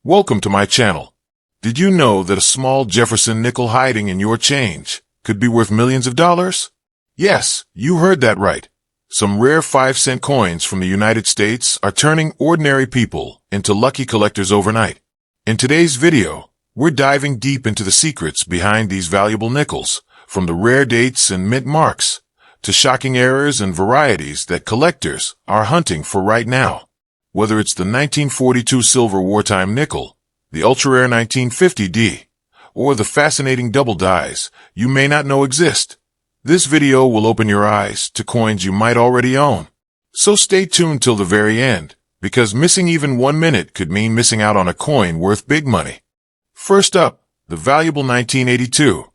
Welcome to my channel. Did you know that a small Jefferson nickel hiding in your change could be worth millions of dollars? Yes, you heard that right. Some rare 5-cent coins from the United States are turning ordinary people into lucky collectors overnight. In today's video, we're diving deep into the secrets behind these valuable nickels, from the rare dates and mint marks to shocking errors and varieties that collectors are hunting for right now. Whether it's the 1942 silver wartime nickel, the ultra-rare 1950 D, or the fascinating double dies you may not know exist, this video will open your eyes to coins you might already own. So stay tuned till the very end, because missing even 1 minute could mean missing out on a coin worth big money. First up, the valuable 1982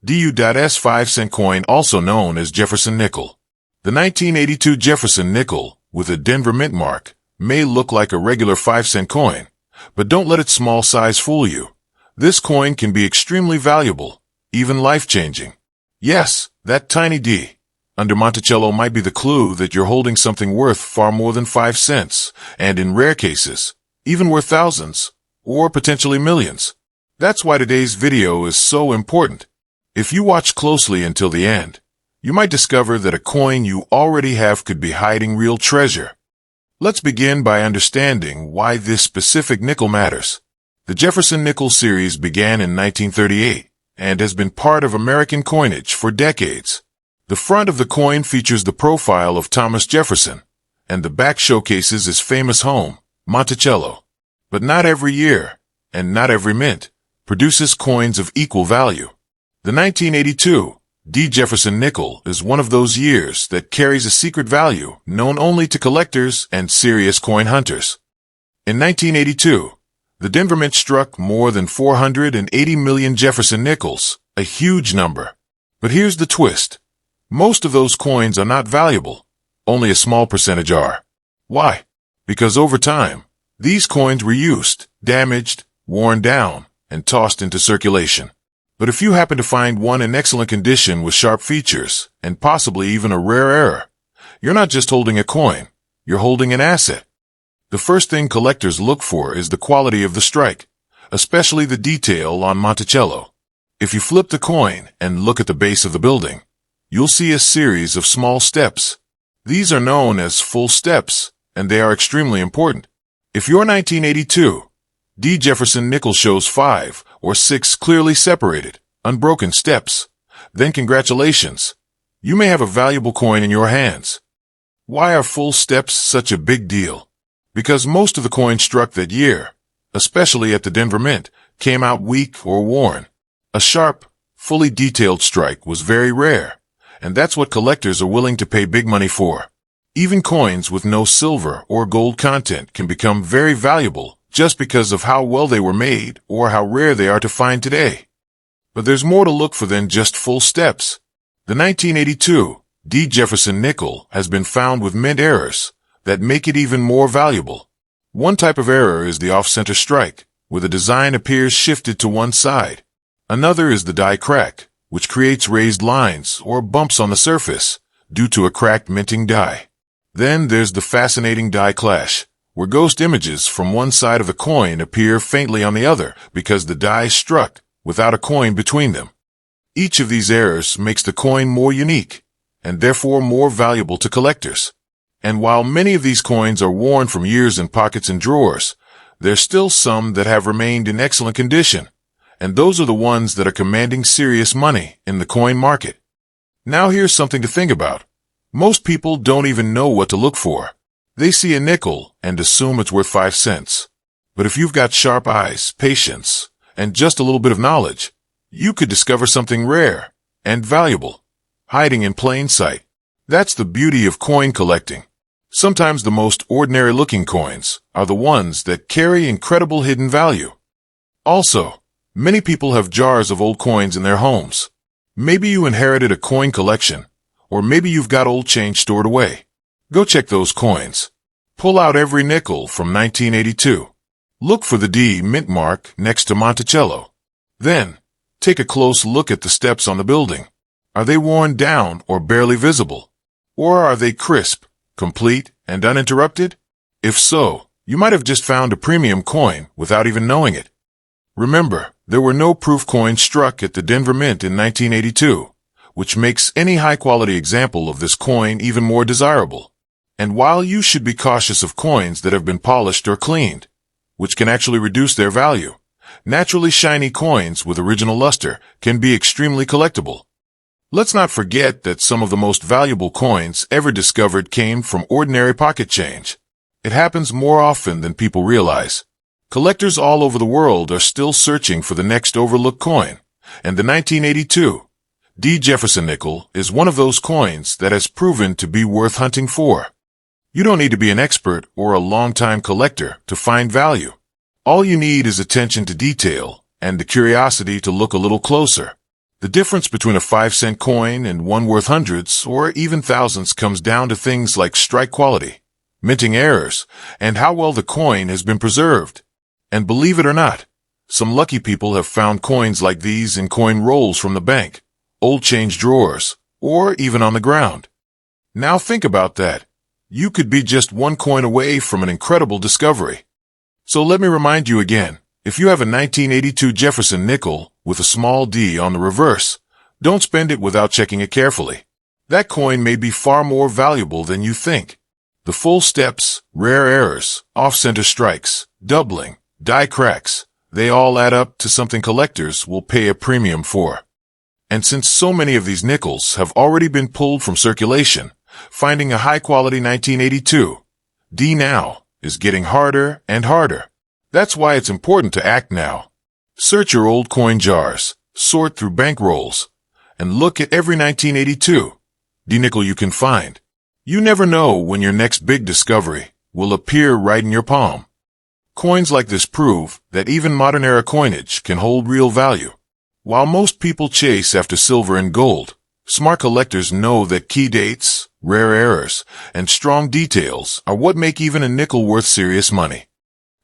DUS 5-cent coin, also known as Jefferson Nickel. The 1982 Jefferson Nickel, with a Denver mint mark, may look like a regular 5-cent coin, but don't let its small size fool you. This coin can be extremely valuable, even life-changing. Yes, that tiny D under Monticello might be the clue that you're holding something worth far more than 5 cents, and in rare cases, even worth thousands, or potentially millions. That's why today's video is so important. If you watch closely until the end, you might discover that a coin you already have could be hiding real treasure. Let's begin by understanding why this specific nickel matters. The Jefferson Nickel series began in 1938 and has been part of American coinage for decades. The front of the coin features the profile of Thomas Jefferson, and the back showcases his famous home, Monticello. But not every year, and not every mint, produces coins of equal value. The 1982 D Jefferson Nickel is one of those years that carries a secret value known only to collectors and serious coin hunters. In 1982, the Denver Mint struck more than 480 million Jefferson Nickels, a huge number. But here's the twist. Most of those coins are not valuable. Only a small percentage are. Why? Because over time, these coins were used, damaged, worn down, and tossed into circulation. But if you happen to find one in excellent condition with sharp features, and possibly even a rare error, you're not just holding a coin, you're holding an asset. The first thing collectors look for is the quality of the strike, especially the detail on Monticello. If you flip the coin and look at the base of the building, you'll see a series of small steps. These are known as full steps, and they are extremely important. If your 1982 D Jefferson Nickel shows 5 or 6 clearly separated, unbroken steps, then congratulations. You may have a valuable coin in your hands. Why are full steps such a big deal? Because most of the coins struck that year, especially at the Denver Mint, came out weak or worn. A sharp, fully detailed strike was very rare, and that's what collectors are willing to pay big money for. Even coins with no silver or gold content can become very valuable just because of how well they were made or how rare they are to find today. But there's more to look for than just full steps. The 1982 D Jefferson Nickel has been found with mint errors that make it even more valuable. One type of error is the off-center strike, where the design appears shifted to one side. Another is the die crack, which creates raised lines or bumps on the surface due to a cracked minting die. Then there's the fascinating die clash, where ghost images from one side of the coin appear faintly on the other because the die struck without a coin between them. Each of these errors makes the coin more unique, and therefore more valuable to collectors. And while many of these coins are worn from years in pockets and drawers, there's still some that have remained in excellent condition, and those are the ones that are commanding serious money in the coin market. Now here's something to think about. Most people don't even know what to look for. They see a nickel and assume it's worth 5 cents. But if you've got sharp eyes, patience, and just a little bit of knowledge, you could discover something rare and valuable, hiding in plain sight. That's the beauty of coin collecting. Sometimes the most ordinary-looking coins are the ones that carry incredible hidden value. Also, many people have jars of old coins in their homes. Maybe you inherited a coin collection, or maybe you've got old change stored away. Go check those coins. Pull out every nickel from 1982. Look for the D mint mark next to Monticello. Then, take a close look at the steps on the building. Are they worn down or barely visible? Or are they crisp, complete, and uninterrupted? If so, You might have just found a premium coin without even knowing it. Remember, there were no proof coins struck at the Denver Mint in 1982, which makes any high-quality example of this coin even more desirable. And while you should be cautious of coins that have been polished or cleaned, which can actually reduce their value, naturally shiny coins with original luster can be extremely collectible. Let's not forget that some of the most valuable coins ever discovered came from ordinary pocket change. It happens more often than people realize. Collectors all over the world are still searching for the next overlooked coin, and the 1982 D Jefferson Nickel is one of those coins that has proven to be worth hunting for. You don't need to be an expert or a long-time collector to find value. All you need is attention to detail and the curiosity to look a little closer. The difference between a 5-cent coin and one worth hundreds or even thousands comes down to things like strike quality, minting errors, and how well the coin has been preserved. And believe it or not, some lucky people have found coins like these in coin rolls from the bank, old change drawers, or even on the ground. Now think about that. You could be just one coin away from an incredible discovery. So let me remind you again, if you have a 1982 Jefferson Nickel with a small d on the reverse, don't spend it without checking it carefully. That coin may be far more valuable than you think. The full steps, rare errors, off-center strikes, doubling, die cracks, they all add up to something collectors will pay a premium for. And since so many of these nickels have already been pulled from circulation, finding a high-quality 1982 D now is getting harder and harder. That's why it's important to act now. Search your old coin jars, sort through bank rolls, and look at every 1982 D nickel you can find. You never know when your next big discovery will appear right in your palm. Coins like this prove that even modern-era coinage can hold real value. While most people chase after silver and gold, smart collectors know that key dates, rare errors, and strong details are what make even a nickel worth serious money.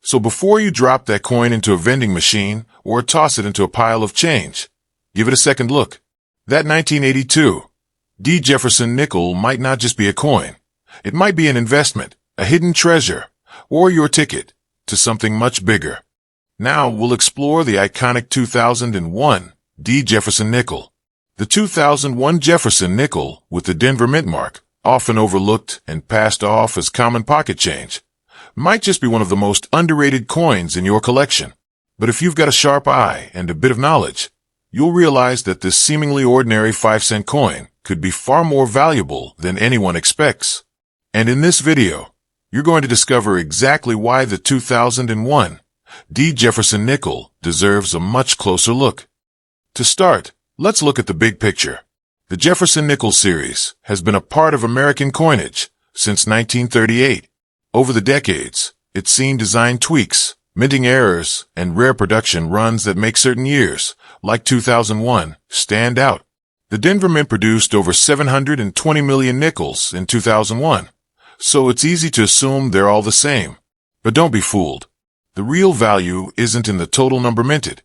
So before you drop that coin into a vending machine or toss it into a pile of change, give it a second look. That 1982 D Jefferson Nickel might not just be a coin. It might be an investment, a hidden treasure, or your ticket to something much bigger. Now we'll explore the iconic 2001 D Jefferson Nickel. The 2001 Jefferson Nickel with the Denver mint mark, often overlooked and passed off as common pocket change, might just be one of the most underrated coins in your collection. But if you've got a sharp eye and a bit of knowledge, you'll realize that this seemingly ordinary 5-cent coin could be far more valuable than anyone expects. And in this video, you're going to discover exactly why the 2001 D Jefferson Nickel deserves a much closer look. To start, let's look at the big picture. The Jefferson Nickel series has been a part of American coinage since 1938. Over the decades, it's seen design tweaks, minting errors, and rare production runs that make certain years, like 2001, stand out. The Denver Mint produced over 720 million nickels in 2001, so it's easy to assume they're all the same. But don't be fooled. The real value isn't in the total number minted.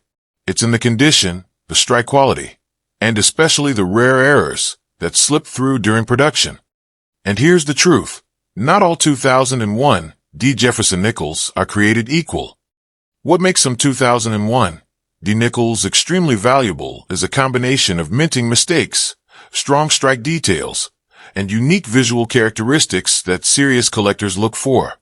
It's in the condition, the strike quality, and especially the rare errors that slip through during production. And here's the truth. Not all 2001 D Jefferson Nickels are created equal. What makes some 2001 D nickels extremely valuable is a combination of minting mistakes, strong strike details, and unique visual characteristics that serious collectors look for.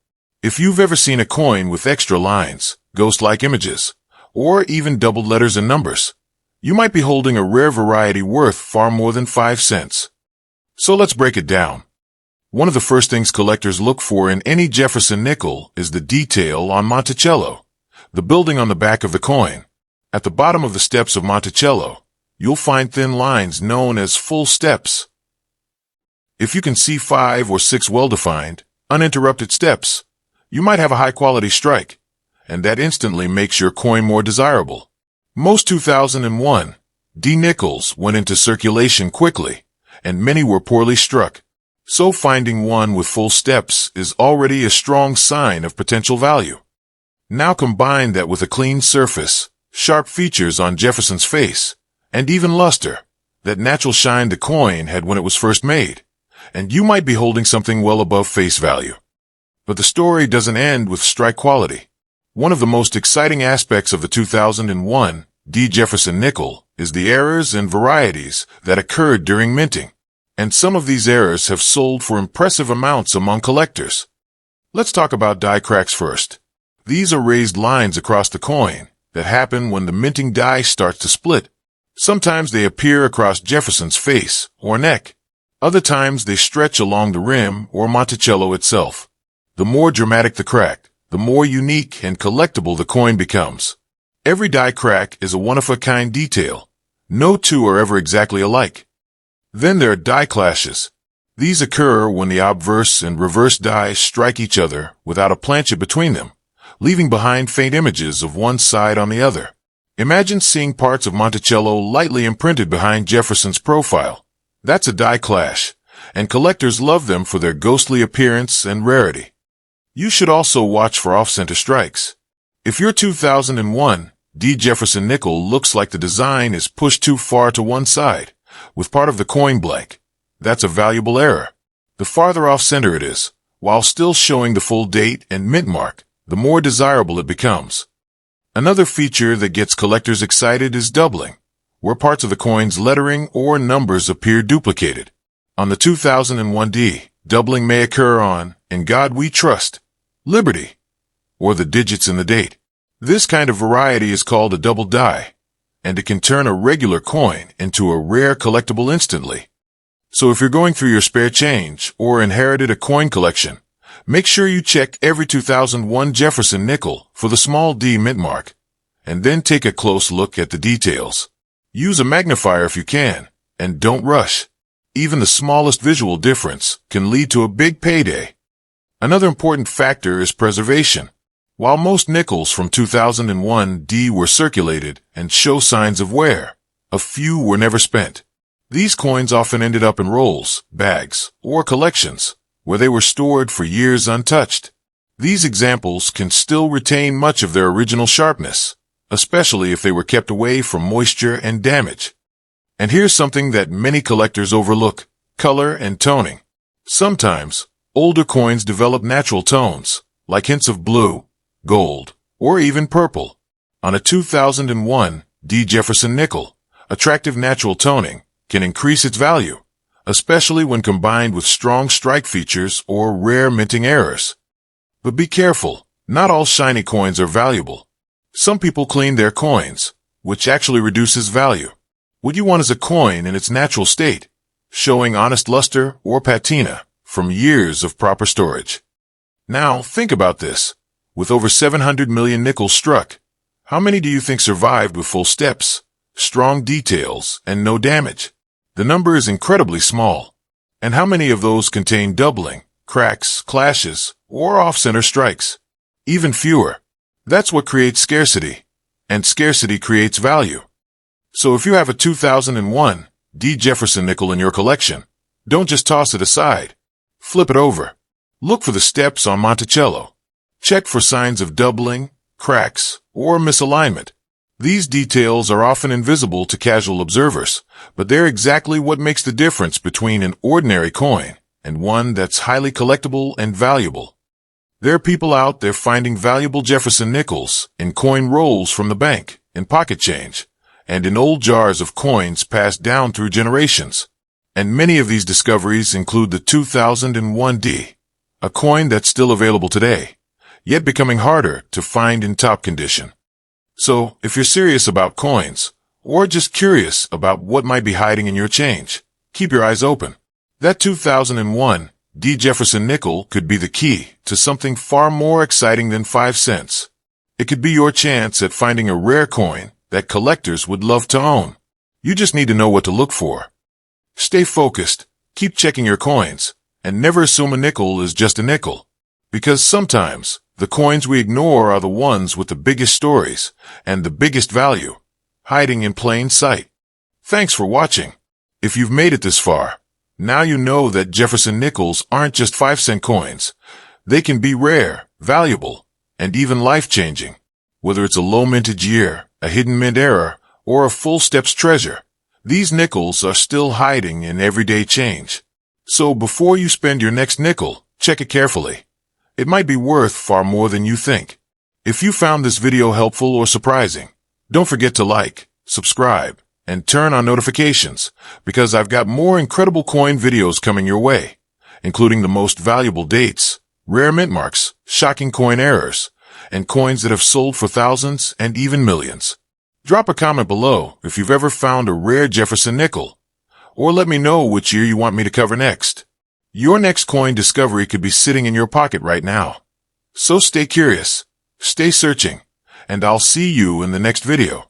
If you've ever seen a coin with extra lines, ghost-like images, or even doubled letters and numbers, you might be holding a rare variety worth far more than 5 cents. So let's break it down. One of the first things collectors look for in any Jefferson nickel is the detail on Monticello, the building on the back of the coin. At the bottom of the steps of Monticello, you'll find thin lines known as full steps. If you can see 5 or 6 well-defined, uninterrupted steps, you might have a high-quality strike, and that instantly makes your coin more desirable. Most 2001 D nickels went into circulation quickly, and many were poorly struck. So finding one with full steps is already a strong sign of potential value. Now combine that with a clean surface, sharp features on Jefferson's face, and even luster, that natural shine the coin had when it was first made, and you might be holding something well above face value. But the story doesn't end with strike quality. One of the most exciting aspects of the 2001 D Jefferson Nickel is the errors and varieties that occurred during minting. And some of these errors have sold for impressive amounts among collectors. Let's talk about die cracks first. These are raised lines across the coin that happen when the minting die starts to split. Sometimes they appear across Jefferson's face or neck. Other times they stretch along the rim or Monticello itself. The more dramatic the crack, the more unique and collectible the coin becomes. Every die crack is a one-of-a-kind detail. No two are ever exactly alike. Then there are die clashes. These occur when the obverse and reverse die strike each other without a planchet between them, leaving behind faint images of one side on the other. Imagine seeing parts of Monticello lightly imprinted behind Jefferson's profile. That's a die clash, and collectors love them for their ghostly appearance and rarity. You should also watch for off-center strikes. If your 2001 D Jefferson Nickel looks like the design is pushed too far to one side, with part of the coin blank, that's a valuable error. The farther off-center it is, while still showing the full date and mint mark, the more desirable it becomes. Another feature that gets collectors excited is doubling, where parts of the coin's lettering or numbers appear duplicated. On the 2001 D, doubling may occur on "In God We Trust," "Liberty," or the digits in the date. This kind of variety is called a double die, and it can turn a regular coin into a rare collectible instantly. So if you're going through your spare change or inherited a coin collection, make sure you check every 2001 Jefferson Nickel for the small D mint mark, and then take a close look at the details. Use a magnifier if you can, and don't rush. Even the smallest visual difference can lead to a big payday. Another important factor is preservation. While most nickels from 2001 D were circulated and show signs of wear, a few were never spent. These coins often ended up in rolls, bags, or collections, where they were stored for years untouched. These examples can still retain much of their original sharpness, especially if they were kept away from moisture and damage. And here's something that many collectors overlook: color and toning. Sometimes, older coins develop natural tones, like hints of blue, gold, or even purple. On a 2001 D Jefferson Nickel, attractive natural toning can increase its value, especially when combined with strong strike features or rare minting errors. But be careful, not all shiny coins are valuable. Some people clean their coins, which actually reduces value. What you want is a coin in its natural state, showing honest luster or patina from years of proper storage. Now, think about this. With over 700 million nickels struck, how many do you think survived with full steps, strong details, and no damage? The number is incredibly small. And how many of those contain doubling, cracks, clashes, or off-center strikes? Even fewer. That's what creates scarcity, and scarcity creates value. So if you have a 2001 D Jefferson Nickel in your collection, don't just toss it aside. Flip it over. Look for the steps on Monticello. Check for signs of doubling, cracks, or misalignment. These details are often invisible to casual observers, but they're exactly what makes the difference between an ordinary coin and one that's highly collectible and valuable. There are people out there finding valuable Jefferson Nickels in coin rolls from the bank, in pocket change, and in old jars of coins passed down through generations. And many of these discoveries include the 2001 D, a coin that's still available today, yet becoming harder to find in top condition. So, if you're serious about coins, or just curious about what might be hiding in your change, keep your eyes open. That 2001 D Jefferson Nickel could be the key to something far more exciting than 5 cents. It could be your chance at finding a rare coin that collectors would love to own. You just need to know what to look for. Stay focused, keep checking your coins, and never assume a nickel is just a nickel. Because sometimes, the coins we ignore are the ones with the biggest stories and the biggest value, hiding in plain sight. Thanks for watching. If you've made it this far, now you know that Jefferson Nickels aren't just 5-cent coins. They can be rare, valuable, and even life-changing. Whether it's a low mintage year, a hidden mint error, or a full steps treasure, these nickels are still hiding in everyday change. So before you spend your next nickel, check it carefully. It might be worth far more than you think. If you found this video helpful or surprising, don't forget to like, subscribe, and turn on notifications, because I've got more incredible coin videos coming your way, including the most valuable dates, rare mint marks, shocking coin errors, and coins that have sold for thousands and even millions. Drop a comment below if you've ever found a rare Jefferson nickel, or let me know which year you want me to cover next. Your next coin discovery could be sitting in your pocket right now. So stay curious, stay searching, and I'll see you in the next video.